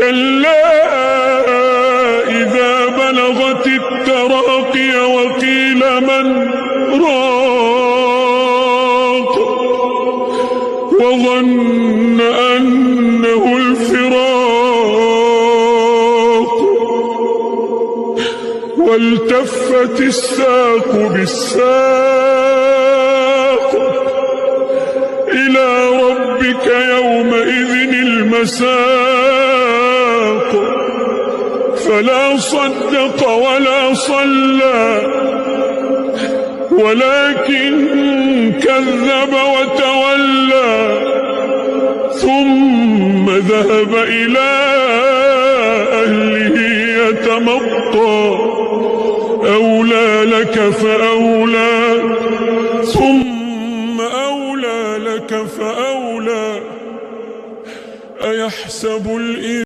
كلا إذا بلغت التراقي وقيل من راق وظن أنه الفراق والتفت الساق بالساق إلى ربك يومئذ المساق فلا صدق ولا صلى ولكن كذب وتولى ثم ذهب إلى أهله يتمطى أولى لك فأولى ثم أولى لك فأولى أيحسب الإنسان